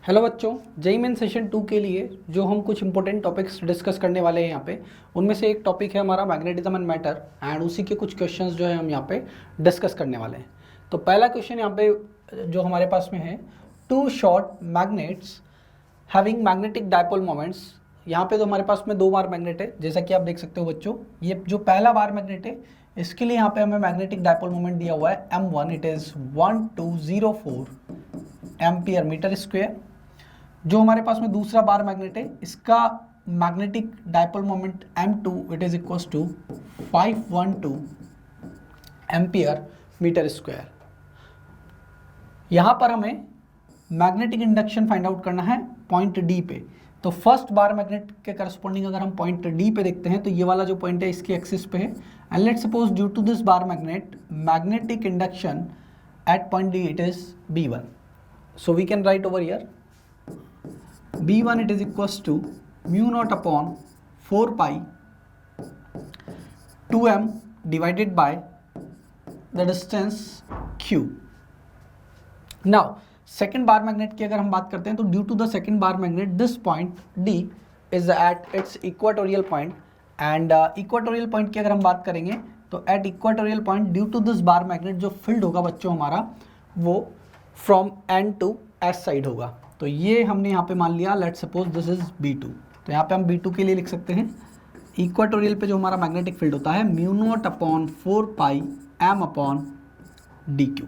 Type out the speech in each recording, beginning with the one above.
Hello बच्चों, JEE main session 2 के लिए जो हम कुछ इंपॉर्टेंट टॉपिक्स डिस्कस करने वाले हैं यहाँ पे, उनमें से एक टॉपिक है हमारा मैग्नेटिज्म एंड मैटर एंड उसी के कुछ क्वेश्चंस जो है हम यहाँ पे डिस्कस करने वाले हैं। तो पहला क्वेश्चन यहाँ पे जो हमारे पास में है, two short magnets having magnetic dipole moments. यहाँ पे तो हमारे पास में दो बार मैग्नेट है, जैसा कि आप देख सकते हो बच्चों। ये जो पहला बार मैग्नेट है इसके लिए यहाँ पे हमें मैग्नेटिक डायपोल मोमेंट दिया हुआ है m1, it is 1204 ampere metre square. जो हमारे पास में दूसरा बार मैग्नेट है इसका magnetic dipole moment m2, it is equals to 512 ampere metre square. यहाँ पर हमें मैग्नेटिक इंडक्शन फाइंड आउट करना है पॉइंट डी पे। तो फर्स्ट बार मैग्नेट के करस्पॉन्डिंग अगर हम पॉइंट डी पे देखते हैं तो ये वाला जो पॉइंट है इसके एक्सिस पे है। And let's suppose due to this bar magnet magnetic induction at point D it is B1। So we can write over here B1 it is equals to mu naught upon 4 pi 2m divided by the distance q। Now second bar magnet की अगर हम बात करते हैं तो due to the second bar magnet this point D is at its equatorial point and equatorial point की अगर हम बात करेंगे तो at equatorial point due to this bar magnet जो field होगा बच्चों हमारा वो from N to S side होगा। तो ये हमने यहाँ पे मान लिया, let's suppose this is B2। तो यहाँ पे हम B2 के लिए लिख सकते हैं इक्वाटोरियल पे जो हमारा मैग्नेटिक फील्ड होता है mu not upon 4 pi m upon DQ।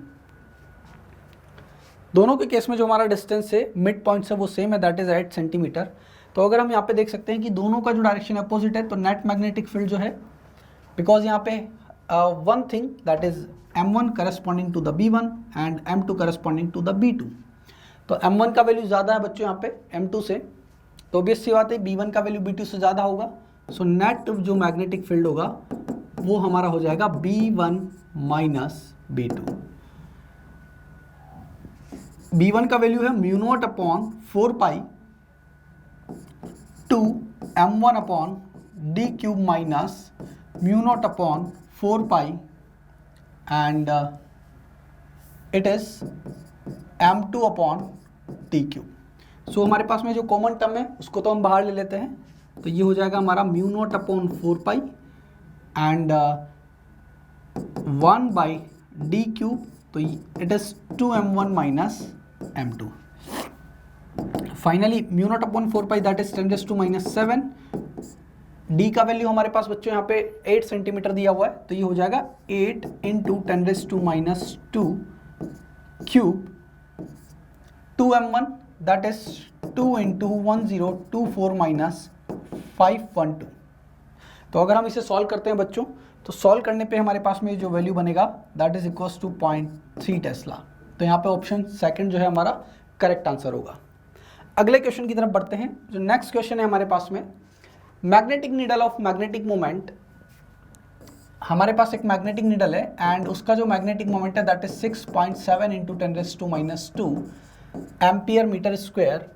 दोनों के केस में जो हमारा डिस्टेंस है मिड पॉइंट से वो सेम है, दैट इज 8 सेंटीमीटर। तो अगर हम यहाँ पे देख सकते हैं कि दोनों का जो डायरेक्शन अपोजिट है तो नेट मैग्नेटिक फील्ड जो है, बिकॉज यहाँ पे one thing that is m1 corresponding to the B1 and m2 corresponding to the B2। तो m1 का वैल्यू ज़्यादा है बच्चों यहाँ पे m2 से, तो ऑब्वियस सी बात है B1 का वैल्यू B2 से ज़्यादा होगा। सो नेट जो मैग्नेटिक फील्ड होगा वो हमारा हो जाएगा B1 माइनस B2। B1 का वैल्यू है mu not upon 4 pi 2 m1 upon D cube minus mu not upon 4 pi and it is m2 upon T cube. So हमारे पास में जो कॉमन टर्म है उसको तो हम बाहर ले लेते हैं, तो ये हो जाएगा हमारा mu not upon 4 pi and 1 by D cube, तो it is 2m1 minus m2। Finally mu not upon 4 pi that is 10⁻⁻⁷। D का वैल्यू हमारे पास बच्चों यहाँ पे 8 सेंटीमीटर दिया हुआ है, तो ये हो जाएगा 8 into 10⁻² cube 2m1 that is 2 into 1024 minus 512। तो अगर हम इसे सॉल्व करते हैं बच्चों तो सॉल्व करने पे हमारे पास में जो वैल्यू बनेगा that is equals to 0.3 tesla. तो यहाँ पे ऑप्शन सेकंड जो है हमारा करेक्ट आंसर होगा। अगले क्वेश्चन की तरफ बढ़ते हैं। जो नेक्स्ट क्वेश्चन है हमारे पास में, magnetic needle of magnetic moment. हमारे पास एक मैग्नेटिक नीडल है एंड उसका जो मैग्नेटिक मोमेंट है that is 6.7 into 10⁻²² ampere metre square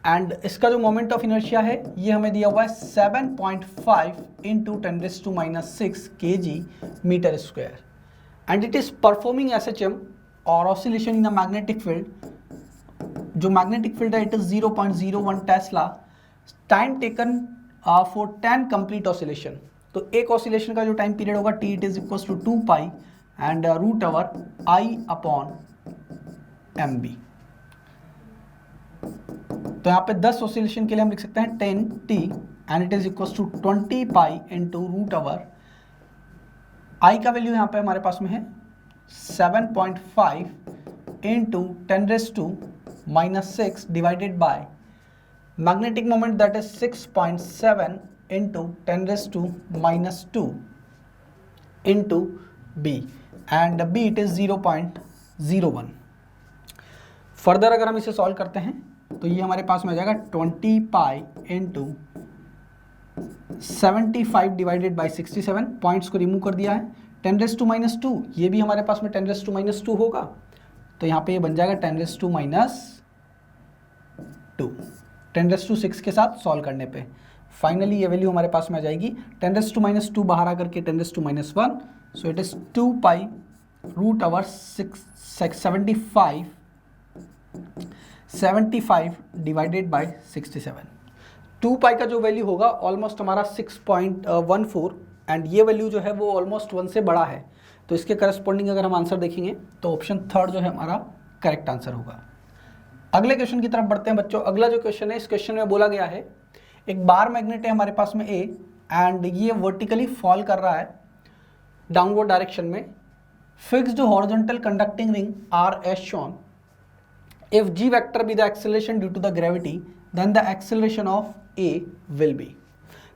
and इसका जो मोमेंट ऑफ इनर्शिया है ये हमें दिया हुआ है 7.5 into 10⁻⁶ kg metre square and it is performing SHM और oscillation in a magnetic field. जो मैग्नेटिक फील्ड है it is 0.01 tesla, time taken for 10 complete oscillation. तो एक ऑसिलेशन का जो टाइम पीरियड होगा t it is equals to 2 pi and root over I upon MB। तो यहाँ पे 10 ऑसिलेशन के लिए हम लिख सकते हैं 10t and it is equals to 20 pi into root over I का वैल्यू यहाँ पे हमारे पास में है 7.5 into 10⁻⁻⁶ divided by magnetic moment that is 6.7 into 10⁻⁻² into B and B it is 0.01। Further अगर हम इसे सॉल्व करते हैं तो ये हमारे पास में आ जाएगा 20 pi into 75 divided by 67। Points को रिमूव कर दिया है। 10⁻², ये भी हमारे पास में 10⁻² होगा, तो यहाँ पे ये बन जाएगा 10⁻²। 10⁻6 के साथ सॉल्व करने पे फाइनली ये वैल्यू हमारे पास में आ जाएगी 10⁻² बाहर आकर के 10⁻1। So it is 2 pi root over 75 75 divided by 67। 2 pi का जो वैल्यू होगा ऑलमोस्ट हमारा 6.14 एंड ये वैल्यू जो है वो ऑलमोस्ट 1 से बड़ा है, तो इसके करस्पॉन्डिंग अगर हम आंसर देखेंगे तो ऑप्शन थर्ड जो है हमारा करेक्ट आंसर होगा। अगले क्वेश्चन की तरफ बढ़ते हैं बच्चों। अगला जो क्वेश्चन है, इस क्वेश्चन में बोला गया है एक बार मैग्नेट है हमारे पास में ए एंड ये वर्टिकली फॉल कर रहा है डाउनवर्ड डायरेक्शन में। Fixed horizontal conducting ring R as shown. If G vector be the acceleration due to the gravity then the acceleration of A will be.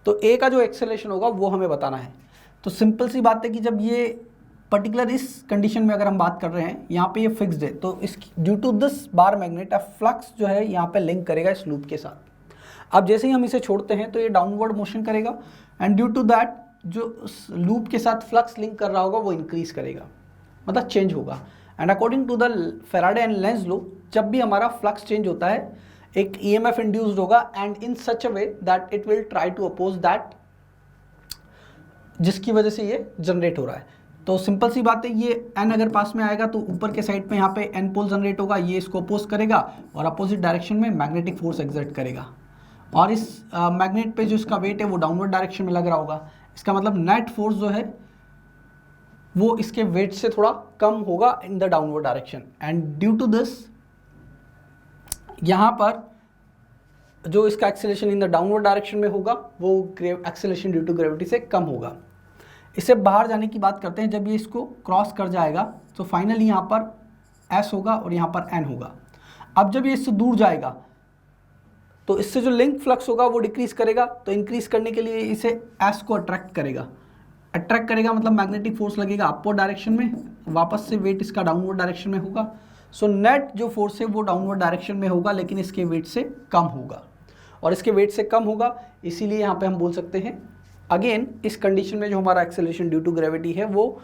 तो ए का जो acceleration होगा वो हमें बताना है। तो सिंपल सी बात है कि जब ये पर्टिकुलर इस कंडीशन में अगर हम बात कर रहे हैं, यहाँ पे ये फिक्स्ड है, तो इस due to this bar magnet flux जो है यहाँ पे लिंक करेगा इस लूप के साथ। अब जैसे ही हम इसे छोड़ते हैं तो ये डाउनवर्ड मोशन करेगा एंड ड्यू टू दैट जो लूप के साथ फ्लक्स लिंक कर रहा होगा वो इंक्रीज करेगा, मतलब चेंज होगा। And according to the Faraday and Lenz law, जब भी हमारा फ्लक्स चेंज होता है एक ईएमएफ इंड्यूस्ड होगा and in such a way that it will try to oppose that, जिसकी वजह से ये जनरेट हो रहा है। तो सिंपल सी बात है, ये एन अगर पास में आएगा तो ऊपर के साइड पे यहाँ पे एन पोल जनरेट होगा, ये इसको अपोज करेगा और अपोजिट डायरेक्शन में मैग्नेटिक फोर्स एक्सर्ट करेगा और इस मैग्नेट पे जो इसका वेट है वो डाउनवर्ड डायरेक्शन में लग रहा होगा। इसका मतलब नेट फोर्स जो है वो इसके वेट से थोड़ा कम होगा in the downward direction and due to this यहाँ पर जो इसका acceleration in the downward direction में होगा वो एक्सेलरेशन ड्यू टू ग्रेविटी से कम होगा। इससे बाहर जाने की बात करते हैं, जब ये इसको क्रॉस कर जाएगा तो फाइनली यहाँ पर एस होगा और यहाँ पर एन होगा। अब जब ये इससे दूर जाएगा तो इससे जो लिंक फ्लक्स होगा वो डिक्रीज करेगा, तो इंक्रीज करने के लिए इसे एस को अट्रैक्ट करेगा। अट्रैक्ट करेगा मतलब मैग्नेटिक फोर्स लगेगा अपवर्ड डायरेक्शन में, वापस से वेट इसका डाउनवर्ड डायरेक्शन में होगा। सो नेट जो फोर्स है वो डाउनवर्ड डायरेक्शन में होगा लेकिन इसके वेट से कम होगा और इसके वेट से कम होगा, इसीलिए यहाँ पे हम बोल सकते हैं अगेन इस कंडीशन में जो हमारा एक्सेलरेशन ड्यू टू ग्रेविटी है वो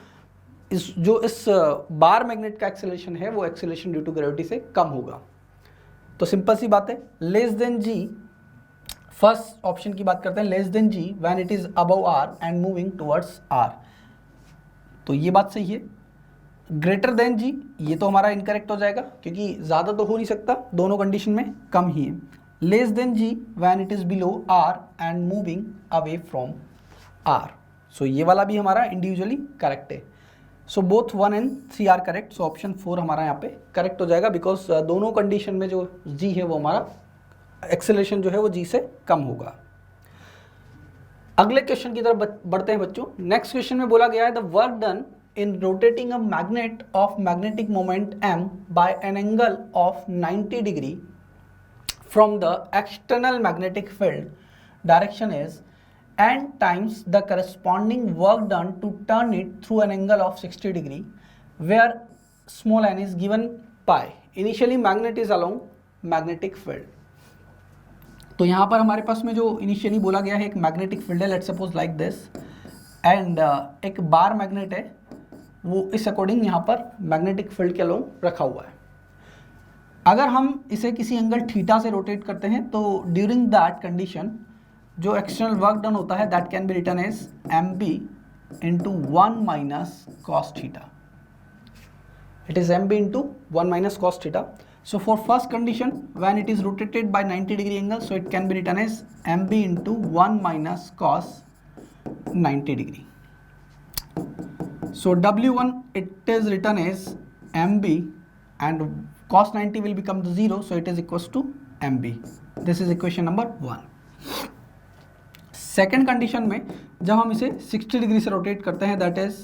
इस बार मैग्नेट का एक्सेलरेशन है वो एक्सेलरेशन ड्यू टू ग्रेविटी से कम होगा। तो सिंपल सी बात है, less than G, first option की बात करते हैं, less than G when it is above R and moving towards R, तो ये बात सही है। ग्रेटर देन जी, ये तो हमारा इनकरेक्ट हो जाएगा क्योंकि ज़्यादा तो हो नहीं सकता, दोनों कंडीशन में कम ही है। Less than G when it is below R and moving away from R, so ये वाला भी हमारा इंडिविजुअली करेक्ट है। So both 1 and 3 are correct, so option 4 हमारा यहाँ पे करेक्ट हो जाएगा बिकॉज दोनों कंडीशन में जो जी है वो हमारा एक्सेलरेशन जो है वो जी से कम होगा। अगले क्वेश्चन की तरफ बढ़ते हैं बच्चों। नेक्स्ट क्वेश्चन में बोला गया है the work done in rotating a magnet of magnetic moment m by an angle of 90 degree from the external magnetic field direction is n times the corresponding work done to turn it through an angle of 60 degree where small n is given pi. Initially magnet is along magnetic field. तो यहाँ पर हमारे पास में जो initially बोला गया है एक मैग्नेटिक फील्ड है, let's suppose like this, and एक बार मैग्नेट है वो इस अकॉर्डिंग यहाँ पर मैग्नेटिक फील्ड के अलोंग रखा हुआ है। अगर हम इसे किसी एंगल थीटा से रोटेट करते हैं तो ड्यूरिंग दैट कंडीशन जो एक्सटर्नल वर्क डन होता है that can be written as M B into 1 minus cos theta. It is M B into 1 minus cos theta. So for first condition when it is rotated by 90 degree angle, so it can be written as M B into 1 minus cos 90 degree. So W1 it is written as MB and cos 90 will become the 0, so it is equals to MB. This is equation number 1. Second condition में जब हम इसे 60 degree से rotate करते हैं that is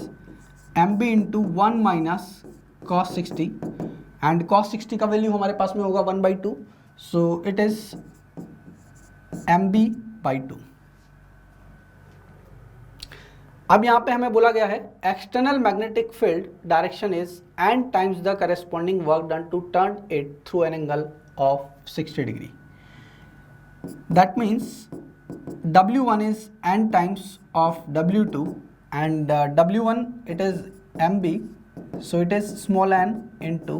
MB into 1 minus cos 60 and cos 60 का value हमारे पास में होगा 1/2, सो इट इज MB/2. अब यहाँ पे हमें बोला गया है external magnetic field direction is N times the corresponding work done to turn it through an angle of 60 degree. That means W1 is n times of W2 and W1 it is MB, so it is small n into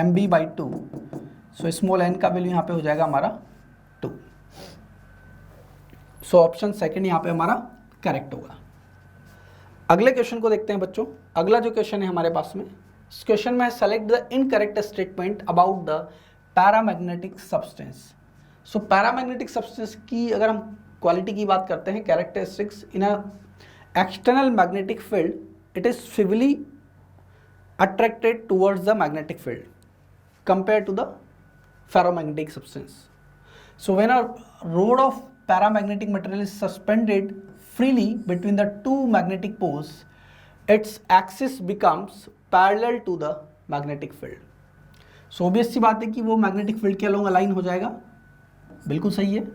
MB/2, so small n का value यहाँ पे हो जाएगा हमारा 2. So option second यहाँ पे हमारा correct होगा. अगले क्वेश्चन को देखते हैं बच्चों. अगला जो क्वेश्चन है हमारे पास में, इस क्वेश्चन में select the incorrect statement about the paramagnetic substance. So paramagnetic substance की अगर हम क्वालिटी की बात करते हैं, characteristics, in a external magnetic field it is feebly attracted towards the magnetic field compared to the ferromagnetic substance. So when a rod of paramagnetic material is suspended freely between the two magnetic poles, its axis becomes parallel to the magnetic field. So obvious सी बात है कि वो magnetic field के along align हो जाएगा, बिल्कुल सही है।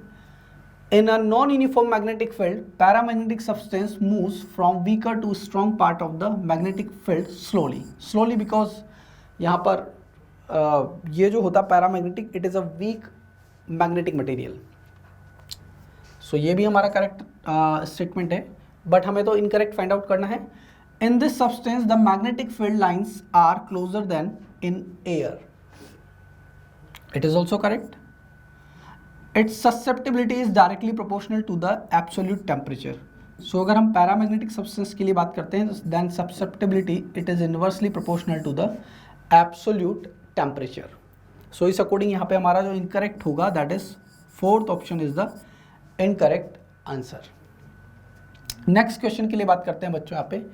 In a non-uniform magnetic field, paramagnetic substance moves from weaker to strong part of the magnetic field slowly. Slowly because यहाँ पर ये जो होता है paramagnetic, it is a weak magnetic material. So ये भी हमारा करेक्ट स्टेटमेंट है, बट हमें तो इनकरेक्ट फाइंड आउट करना है। In this substance the magnetic field lines are closer than in air. It is also correct. Its susceptibility is directly proportional to the absolute temperature. So अगर हम paramagnetic substance के लिए बात करते हैं, then susceptibility it is inversely proportional to the absolute temperature. So इस according यहाँ पे हमारा जो इनकरेक्ट होगा that is fourth option is the incorrect answer. Next question के लिए बात करते हैं बच्चों। यहाँ पे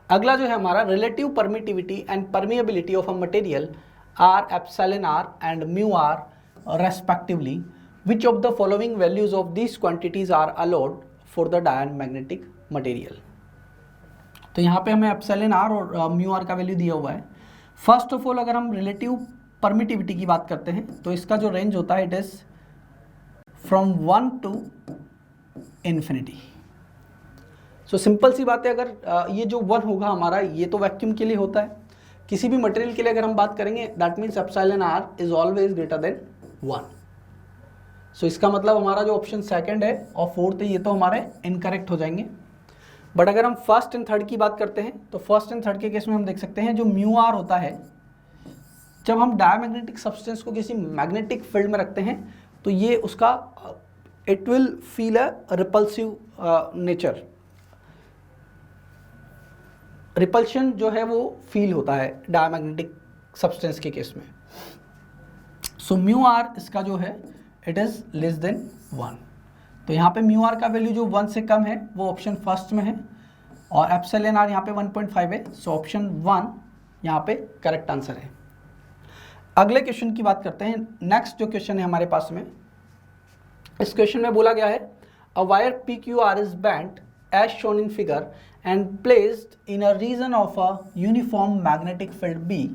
अगला जो है हमारा relative permittivity and permeability of a material are epsilon R and mu R respectively. Which of the following values of these quantities are allowed for the diamagnetic material? तो यहाँ पे हमें एप्सिलॉन आर और म्यू आर का value दिया हुआ है। First of all अगर हम रिलेटिव परमिटिविटी की बात करते हैं तो इसका जो रेंज होता है it is from 1 to infinity. So simple सी बात है, अगर ये जो 1 होगा हमारा, ये तो वैक्यूम के लिए होता है। किसी भी मटेरियल के लिए अगर हम बात करेंगे that means epsilon R is always greater than 1। So इसका मतलब हमारा जो ऑप्शन सेकंड है और फोर्थ है ये तो हमारे इनकरेक्ट हो जाएंगे। बट अगर हम फर्स्ट एंड थर्ड की बात करते हैं तो फर्स्ट एंड थर्ड के केस में हम देख सकते हैं जो म्यू आर होता है, जब हम डायमैग्नेटिक सब्सटेंस को किसी मैग्नेटिक फील्ड में रखते हैं तो ये उसका it will feel a repulsive nature. Repulsion जो है वो फील होता है डायमैग्नेटिक सब्सटेंस के केस में। सो म्यू आर इसका जो है इट इज लेस देन 1। तो यहाँ पे म्यू आर का वैल्यू जो 1 से कम है वो ऑप्शन फर्स्ट में है और एप्सिलॉन आर यहाँ पे 1.5 है। सो ऑप्शन 1 यहाँ पे करेक्ट आंसर है। अगले क्वेश्चन की बात करते हैं। नेक्स्ट जो क्वेश्चन है हमारे पास में, इस क्वेश्चन में बोला गया है a wire PQR is bent as shown in figure and placed in a region of a uniform magnetic field B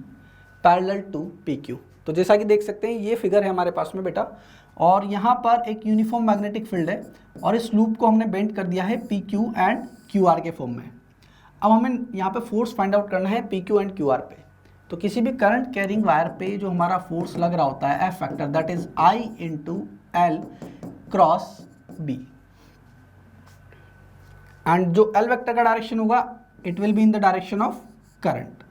parallel to PQ। तो जैसा कि देख सकते हैं ये फिगर है हमारे पास में बेटा, और यहाँ पर एक यूनिफॉर्म मैग्नेटिक फील्ड है और इस लूप को हमने बेंड कर दिया है PQ एंड QR के फॉर्म में। अब हमें यहाँ पे फोर्स फाइंड आउट करना है PQ एंड QR पे। तो किसी भी करंट कैरिंग वायर पे जो हमारा फोर्स लग रहा होता है F factor that is I into L cross B, and जो L वेक्टर का डायरेक्शन होगा it will be in the direction of current.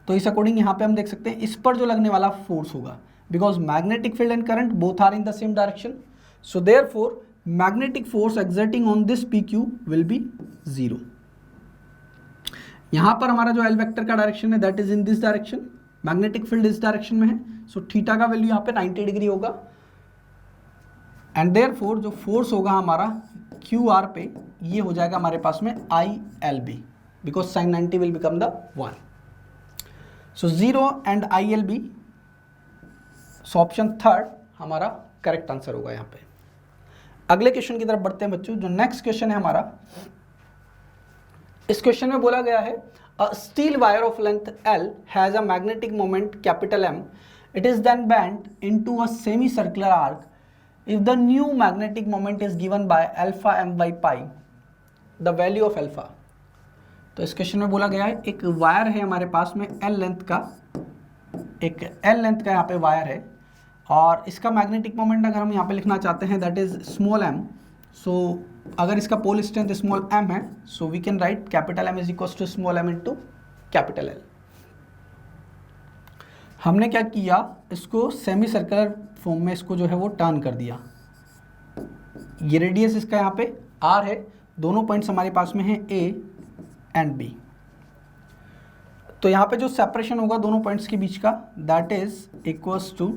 तो इस अकॉर्डिंग यहाँ पे हम देख सकते हैं इस पर जो लगने वाला फोर्स होगा, because magnetic field and current both are in the same direction, so therefore magnetic force exerting on this PQ will be 0। यहाँ पर हमारा जो L वेक्टर का डायरेक्शन है that is in this direction, magnetic field इस direction में है। So theta का वैल्यू यहाँ पे 90 डिग्री होगा एंड देयरफॉर जो फोर्स होगा हमारा QR पे ये हो जाएगा हमारे पास में ILB because sin 90 will become the 1। So 0 and ILB, so option third हमारा करेक्ट आंसर होगा यहाँ पे। अगले क्वेश्चन की तरफ बढ़ते हैं बच्चों। जो नेक्स्ट क्वेश्चन है हमारा, इस क्वेश्चन में बोला गया है a steel wire of length L has a magnetic moment capital M, it is then bent into a semi circular arc if the new magnetic moment is given by alpha m by pi, the value of alpha. तो इस question में बोला गया है एक wire है हमारे पास में L लेंथ का, एक L लेंथ का यहाँ पे वायर है और इसका मैग्नेटिक मोमेंट अगर हम यहाँ पे लिखना चाहते हैं that is small m। So अगर इसका पोल स्ट्रेंथ स्मॉल m है so we can write capital M is equal to small m into capital L। हमने क्या किया, इसको सेमी सर्कुलर फॉर्म में इसको जो है वो टर्न कर दिया। ये रेडियस इसका यहाँ पे R है, दोनों पॉइंट्स हमारे पास में है A एंड B। तो यहाँ पे जो सेपरेशन होगा दोनों पॉइंट्स के बीच का that is equals to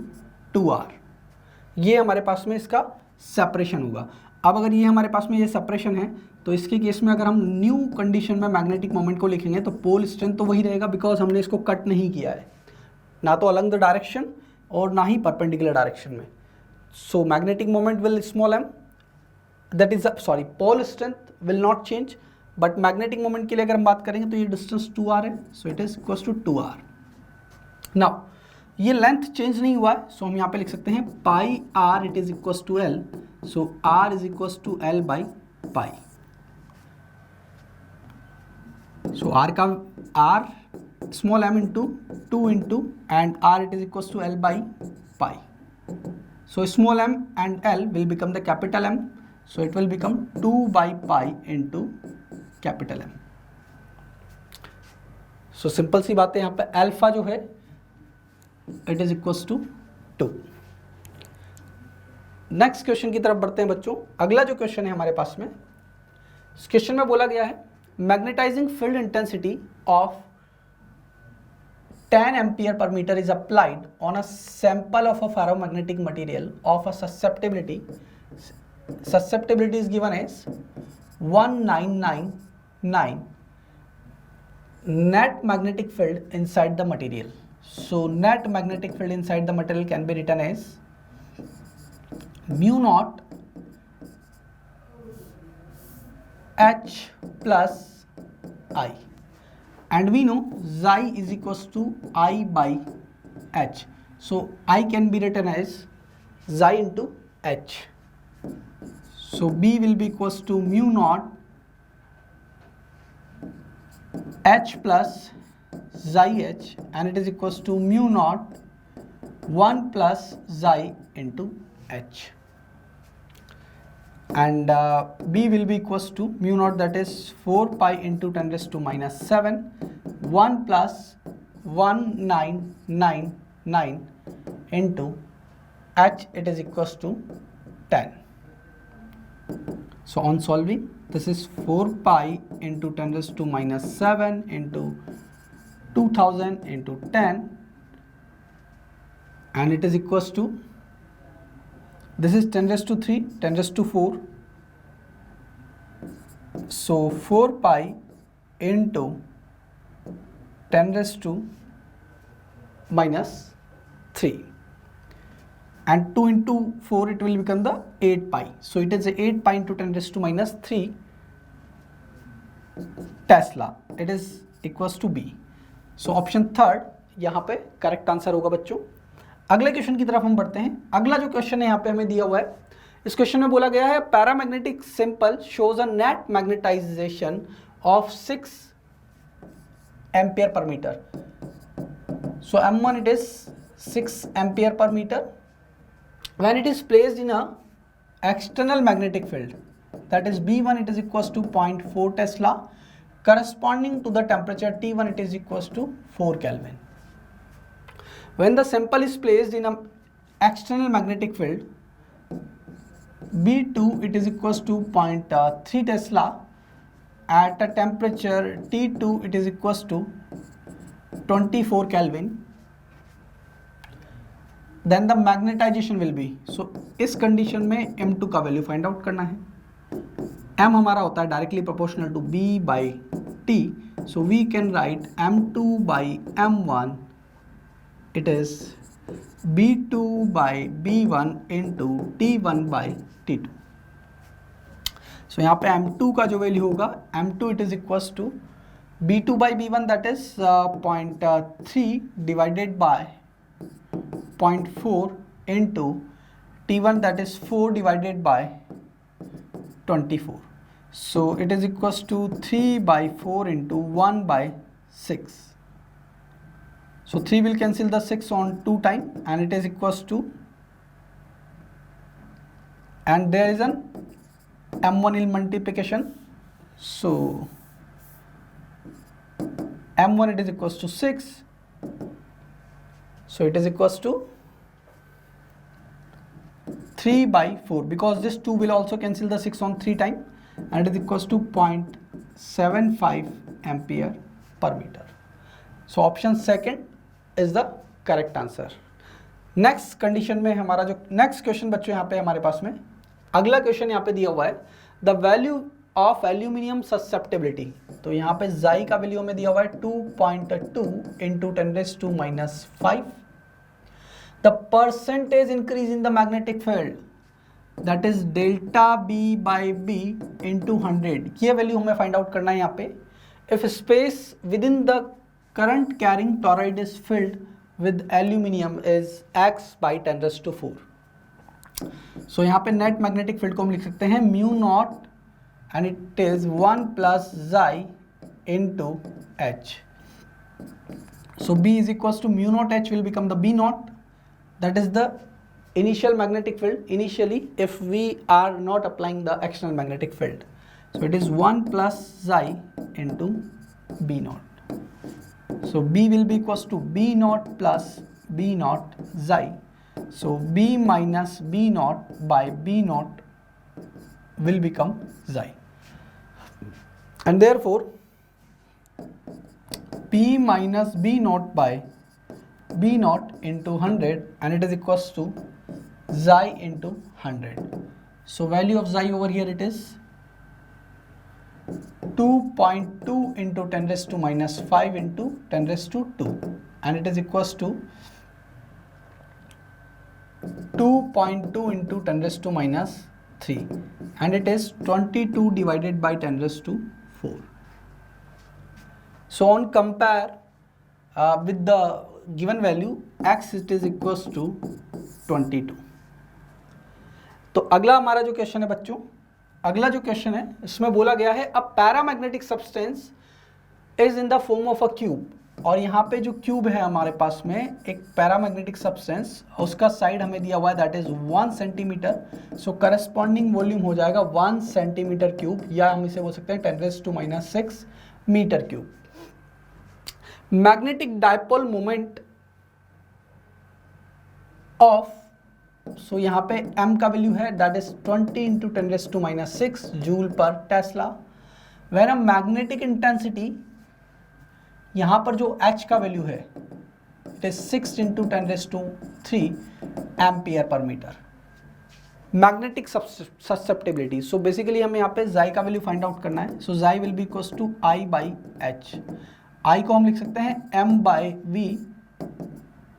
2R। ये हमारे पास में इसका सेपरेशन होगा। अब अगर ये हमारे पास में ये सेपरेशन है तो इसके केस में अगर हम न्यू कंडीशन में मैग्नेटिक मोमेंट को लिखेंगे तो पोल स्ट्रेंथ तो वही रहेगा, बिकॉज हमने इसको कट नहीं किया है, ना तो अलॉन्ग द डायरेक्शन और ना ही परपेंडिकुलर डायरेक्शन में। So magnetic moment will small m, that is sorry pole strength will not change, but magnetic moment के लिए अगर हम बात करेंगे तो ये डिस्टेंस 2r है, so it is equal to 2r। Now ये लेंथ चेंज नहीं हुआ है, सो हम यहाँ पे लिख सकते हैं pi r it is equal to l, so r is equal to l by pi. So r का r small m into 2 into and r it is equal to l by pi. So small m and l will become the capital M, so it will become 2 by pi into capital M। so simple सी बात है, यहाँ पे alpha जो है it is equals to 2। Next question की तरफ बढ़ते हैं बच्चों। अगला जो क्वेश्चन है हमारे पास में, इस क्वेश्चन में बोला गया है magnetising field intensity of 10 ampere per meter is applied on a sample of a ferromagnetic material of a susceptibility is given as 1999 net magnetic field inside the material. So net magnetic field inside the material can be written as mu naught H plus I, and we know xi is equals to I by H, so I can be written as xi into H. So B will be equals to mu naught H plus xi H, and it is equals to mu naught 1 plus xi into H, and B will be equals to mu naught, that is 4 pi into 10 raised to minus 7, 1 plus 1999 into H, it is equals to 10. So on solving, this is 4 pi into 10 raised to minus 7 into 2000 into 10, and it is equals to, this is 10 raised to 3, 10 raised to 4, so 4 pi into 10 raised to minus 3, and 2 into 4 it will become the 8 pi, so it is 8 pi into 10 raised to minus 3 Tesla, it is equals to B. So option third यहाँ पे correct answer होगा बच्चों। अगले question की तरफ हम बढ़ते हैं। अगला जो क्वेश्चन है यहाँ पे हमें दिया हुआ है, इस क्वेश्चन में बोला गया है paramagnetic simple shows a net magnetization of 6 ampere per metre. So M1 it is 6 ampere per meter when it is placed in a external magnetic field, that is B1 it is equals to 0.4 Tesla corresponding to the temperature T1 it is equals to 4 Kelvin. When the sample is placed in an external magnetic field B2 it is equals to 0.3 Tesla at a temperature T2 it is equals to 24 Kelvin, then the magnetization will be, so इस condition में M2 का value find out करना है। M हमारा होता है directly proportional to B by T, so we can write M2 by M1 it is B2 by B1 into T1 by T2। so यहाँ पे M2 का जो वैल्यू होगा M2 it is equals to B2 by B1 that is 0.3 divided by 0.4 into T1 that is 4 divided by 24, so it is equals to 3 by 4 into 1 by 6, so 3 will cancel the 6 on 2 time and it is equals to, and there is an M1 in multiplication, so M1 it is equals to 6, so it is equals to 3 by 4 because this 2 will also cancel the 6 on 3 time and it is equals to 0.75 ampere per meter. So option second is the correct answer. Next condition में हमारा जो next question बच्चों यहाँ पे हमारे पास में अगला क्वेश्चन यहाँ पे दिया हुआ है the value of aluminium susceptibility. तो यहाँ पे जाई का वैल्यू हमें दिया हुआ है 2.2 into 10⁻⁵। The percentage increase in the magnetic field that is delta B by B into 100। ये वैल्यू हमें फाइंड आउट करना है यहाँ पे। If space with in the current carrying torrid is filled with aluminium is x by 10⁴। so यहाँ पे net magnetic field को हम लिख सकते हैं mu naught and it is 1 plus chi into H. So B is equal to mu naught H will become the B naught that is the initial magnetic field initially if we are not applying the external magnetic field. So it is 1 plus xi into b naught. So B will be equals to B naught plus B naught xi. So B minus B naught by B naught will become xi. And therefore P minus B naught by B naught into 100 and it is equals to xi into 100. So value of xi over here it is 2.2 into 10⁻⁵ into 10⁻² and it is equals to 2.2 into 10⁻³ and it is 22 divided by 10⁴. So on compare with the given value x it is equals to 22. तो अगला हमारा जो question है बच्चों, अगला जो question है इसमें बोला गया है a paramagnetic substance is in the form of a cube. और यहाँ पे जो क्यूब है हमारे पास में एक पैरामैग्नेटिक सब्सटेंस, उसका साइड हमें दिया हुआ है that is 1 centimetre. So corresponding volume हो जाएगा 1 सेंटीमीटर क्यूब या हम इसे बोल सकते हैं 10⁻⁶ metre cube. Magnetic dipole moment of so यहाँ पे m का वैल्यू है that is 20 into 10⁻⁶ joule per tesla. When a magnetic intensity यहाँ पर जो h का वैल्यू है it is 6 into 10⁻³ ampere per metre. Magnetic susceptibility, so basically हमें यहाँ पे जाई का वैल्यू फाइंड आउट करना है। So J will be equals to I by H. I को हम लिख सकते हैं m by v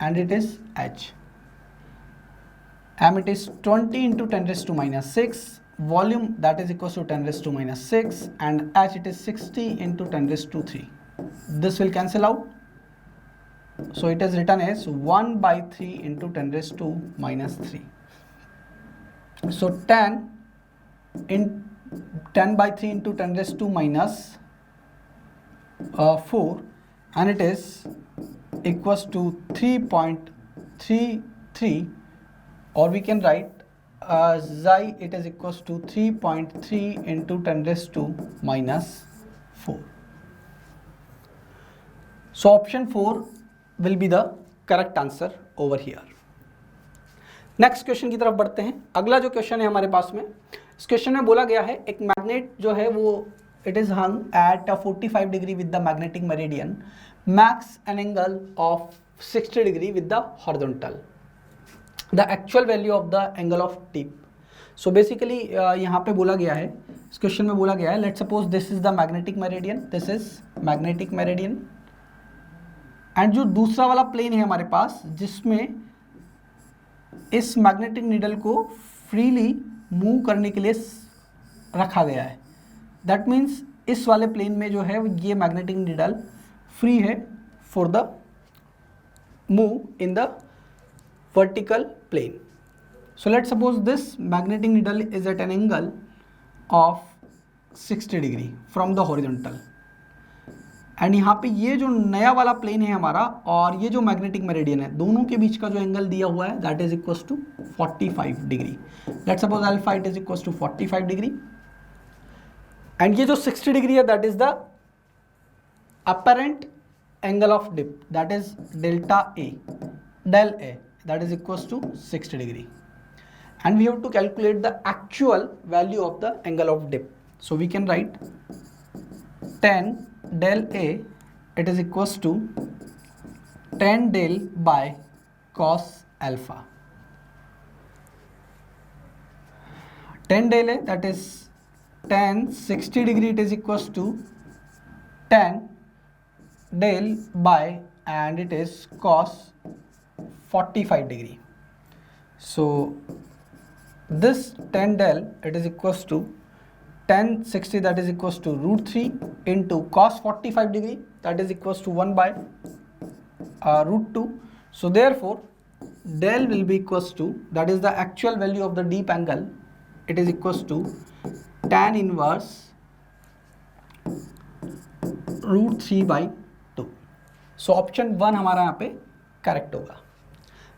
and it is h। M it is 20 into 10⁻⁶, volume that is equals to 10⁻⁶, and h it is 60 into 10⁻³. This will cancel out. So it is written as 1 by 3 into 10⁻⁻3. So 10 by 3 into 10⁻⁻⁴, and it is equals to 3.33. Or we can write xi it is equals to 3.3 into 10⁻⁴. So option 4 will be the correct answer over here. Next question की तरफ बढ़ते हैं। अगला जो question है हमारे पास में, इस क्वेश्चन में बोला गया है एक मैग्नेट जो है वो it is hung at 45 degree with the magnetic meridian, makes an angle of 60 degree with the horizontal. The actual value of the angle of dip. So basically यहाँ पे बोला गया है, इस क्वेश्चन में बोला गया है let suppose this is the magnetic meridian, this is magnetic meridian, and जो दूसरा वाला प्लेन है हमारे पास जिसमें इस मैग्नेटिक नीडल को फ्रीली मूव करने के लिए रखा गया है, दैट मीन्स इस वाले प्लेन में जो है ये मैग्नेटिक नीडल फ्री है for the move in the vertical plane. So let's suppose this magnetic needle is at an angle of 60 degree from the horizontal, and यहाँ पे ये जो नया वाला प्लेन है हमारा और ये जो मैग्नेटिक मेरिडियन है, दोनों के बीच का जो एंगल दिया हुआ है that is equals to 45 degree. Let's suppose alpha it is equals to 45 degree, and ये जो 60 डिग्री है that is the apparent angle of dip, that is delta A, del A, that is equals to 60 degree, and we have to calculate the actual value of the angle of dip. So we can write tan del A it is equals to tan del by cos alpha. 10 del है, that is tan 60 degree, it is equals to tan del by, and it is cos 45 degree. So this tan del, it is equals to tan 60, that is equals to root 3 into cos 45 degree, that is equals to 1 by root 2. So therefore del will be equals to, that is the actual value of the deep angle, it is equals to tan inverse root 3 by 2. So option 1 हमारा यहाँ पे correct होगा.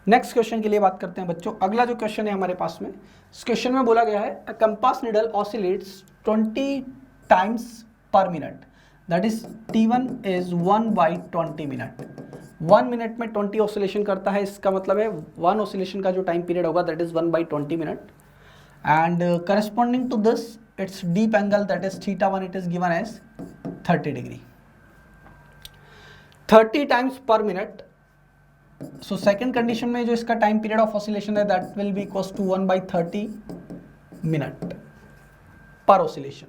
Next question के लिए बात करते हैं बच्चों. अगला जो क्वेश्चन है हमारे पास में, इस क्वेश्चन में बोला गया है a compass needle oscillates 20 times per minute, that is T1 is 1 by 20 minute. 1 minute में 20 ऑसिलेशन करता है, इसका मतलब है 1 ऑसिलेशन का जो टाइम पीरियड होगा that is 1 by 20 minute. And corresponding to this its dip angle that is θ1, it is given as 30 degree. 30 times per minute. So second condition में जो इसका टाइम पीरियड ऑफ ऑसिलेशन है that will be equals to 1 by 30 minute per oscillation.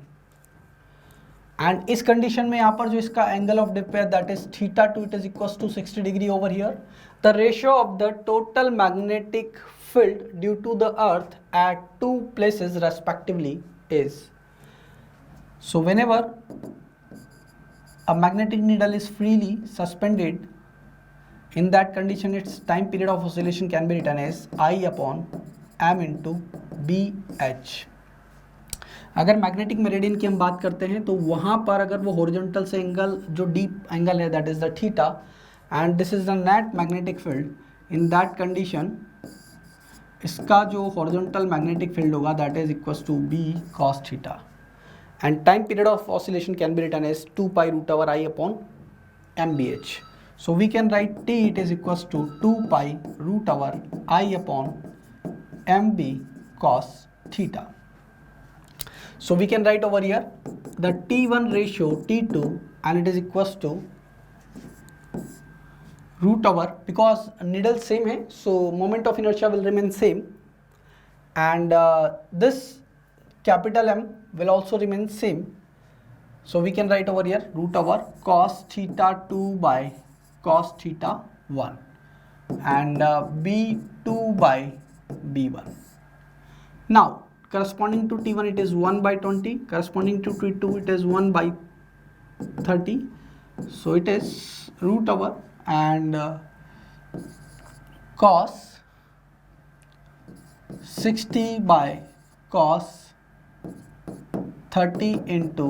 And इस condition में यहाँ पर जो इसका एंगल ऑफ डिप है that is θ2, it is equals to 60 degree over here. The ratio of the total magnetic field due to the earth at 2 places respectively is. So whenever a magnetic needle is freely suspended, in that condition its time period of oscillation can be written as I upon m into BH. अगर magnetic meridian की हम बात करते हैं तो वहाँ पर अगर वो हॉरिजॉन्टल से एंगल जो डीप एंगल है that is the theta and this is the net magnetic field, in that condition इसका जो हॉरिजॉन्टल मैग्नेटिक फील्ड होगा that is equals to B cos theta. And time period of oscillation can be written as 2 pi root over I upon MBH. So we can write T, it is equals to 2 pi root over I upon MB cos theta. So we can write over here the T1 ratio T2 and it is equals to root over, because needle same है so moment of inertia will remain same, and this capital M will also remain same. So we can write over here root over cos theta 2 by cos theta 1 and B2 by B1. Now corresponding to T1 it is 1 by 20, corresponding to T2 it is 1 by 30. So it is root over and cos 60 by cos 30 into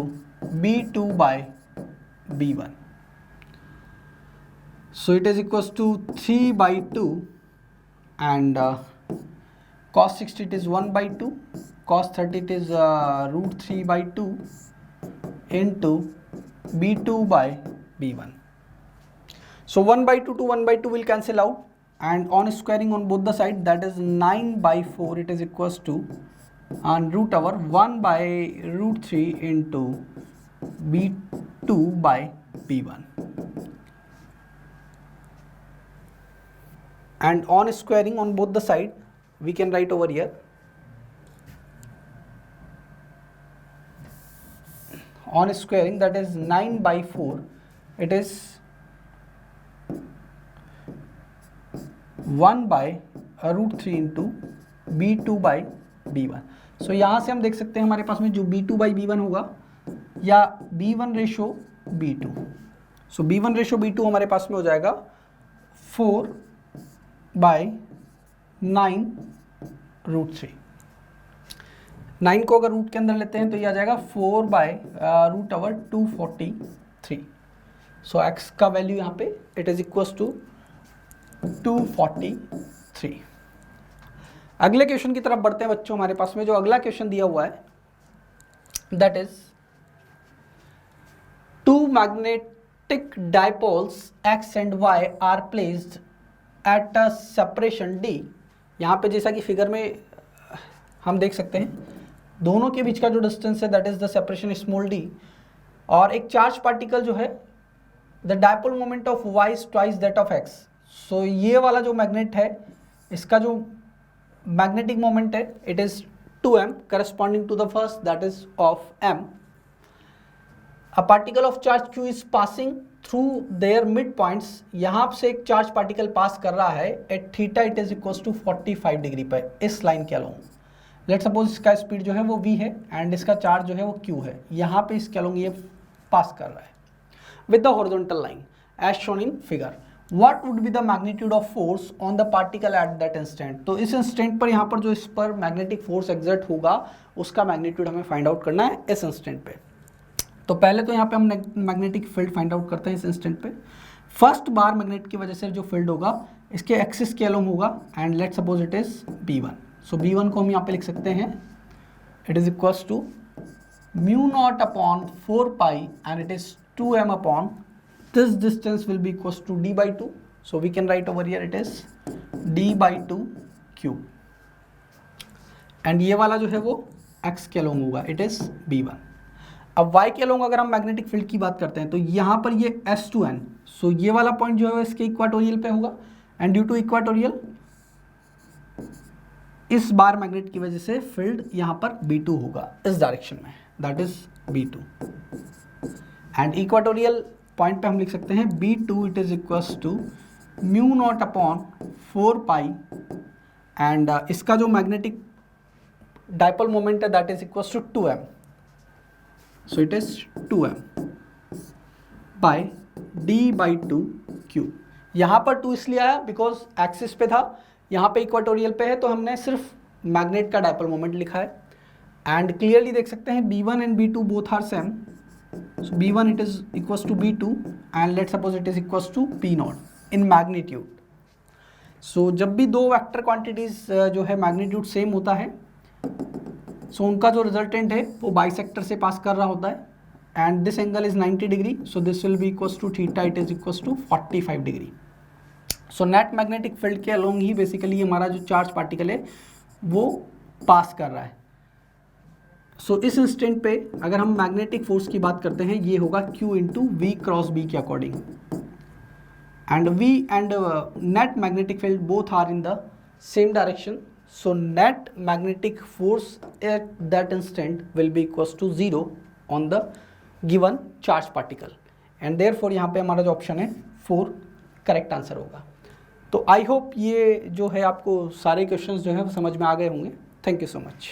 B2 by B1. So it is equals to 3 by 2 and cos 60 it is 1 by 2, cos 30 it is root 3 by 2 into B2 by B1. So 1 by 2 to 1 by 2 will cancel out, and on squaring on both the sides that is 9 by 4, it is equals to and root over 1 by root 3 into B2 by B1. And on squaring on both the side we can write over here on squaring that is 9 by 4, it is 1 by root 3 into B2 by B1. सो यहाँ से हम देख सकते हैं हमारे पास में जो B2 by B1 होगा या B1 रेशो B2. सो B1 रेशो B2 हमारे पास में हो जाएगा 4 by 9 रूट 3. 9 को अगर रूट के अंदर लेते हैं तो ये आ जाएगा 4 by root over 243. So x का वैल्यू यहाँ पे इट इज इक्वल्स टू 243. अगले क्वेश्चन की तरफ बढ़ते हैं बच्चों. हमारे पास में जो अगला क्वेश्चन दिया हुआ है that is 2 magnetic dipoles x and y are placed at a separation d. यहाँ पे जैसा कि फिगर में हम देख सकते हैं दोनों के बीच का जो डिस्टेंस है that is the separation small d, और एक चार्ज पार्टिकल जो है the dipole moment of y is twice that of x. So ये वाला जो मैग्नेट है इसका जो मैग्नेटिक मोमेंट है it is 2m corresponding to the first that is of m. A particle of charge q is passing through their mid points. यहाँ से एक चार्ज पार्टिकल पास कर रहा है at theta it is equal to 45 degree पे इस line के along. Let suppose इसका स्पीड जो है वो v है एंड इसका चार्ज जो है वो q है. यहाँ पे इसके अलोंग ये पास कर रहा है with the horizontal line as shown in figure. What would be the magnitude of force on the particle at that instant? तो इस इंस्टेंट पर यहाँ पर जो इस पर मैग्नेटिक फोर्स एग्जर्ट होगा उसका मैग्नीट्यूड हमें फाइंड आउट करना है इस इंस्टेंट पे. तो पहले तो यहाँ पे हम मैग्नेटिक फील्ड फाइंड आउट करते हैं इस इंस्टेंट पे. फर्स्ट बार मैग्नेट की वजह से जो फील्ड होगा इसके एक्सिस के अलोंग होगा and let suppose it is B1. So B1 को हम यहाँ पे लिख सकते हैं it is equals to mu not upon 4 pi and it is 2m upon this distance will be equals to d by 2. So we can write over here it is d by 2 q. And ये वाला जो है वो x के along होगा it is B1. अब y के along अगर हम मैग्नेटिक फील्ड की बात करते हैं तो यहाँ पर ये S2n. सो ये वाला पॉइंट जो है इसके इक्वाटोरियल पे होगा एंड ड्यू टू इक्वाटोरियल इस बार मैग्नेट की वजह से फील्ड यहाँ पर B2 होगा इस डायरेक्शन में that is B2. And equatorial point पे हम लिख सकते हैं B2 it is equals to mu not upon 4 pi and इसका जो मैग्नेटिक डाइपोल मोमेंट है that is equals to 2m. So it is 2m by d by 2q. यहाँ पर 2 इसलिए आया बिकॉज एक्सिस पे था, यहाँ पे इक्वाटोरियल पे है तो हमने सिर्फ मैग्नेट का डाइपोल मोमेंट लिखा है. एंड क्लियरली देख सकते हैं B1 and B2 both are same. So B1 it is equals to B2 and let's suppose it is equals to P naught in magnitude. So जब भी दो वेक्टर क्वांटिटीज जो है मैग्नीट्यूड सेम होता है सो उनका जो रिजल्टेंट है वो बाइसेक्टर से पास कर रहा होता है and this angle is 90 degree. So this will be equals to theta it is equals to 45 degree. So net magnetic field के अलोंग ही बेसिकली हमारा जो चार्ज पार्टिकल है वो पास कर रहा है. सो इस इंस्टेंट पे अगर हम मैग्नेटिक फोर्स की बात करते हैं ये होगा Q into V cross B के according and V and net magnetic field both are in the same direction. So net magnetic force at that instant will be equals to 0 on the given charge particle and therefore यहाँ पे हमारा जो option है 4 correct answer होगा. तो I hope ये जो है आपको सारे क्वेश्चंस जो है वो समझ में आ गए होंगे. Thank you so much.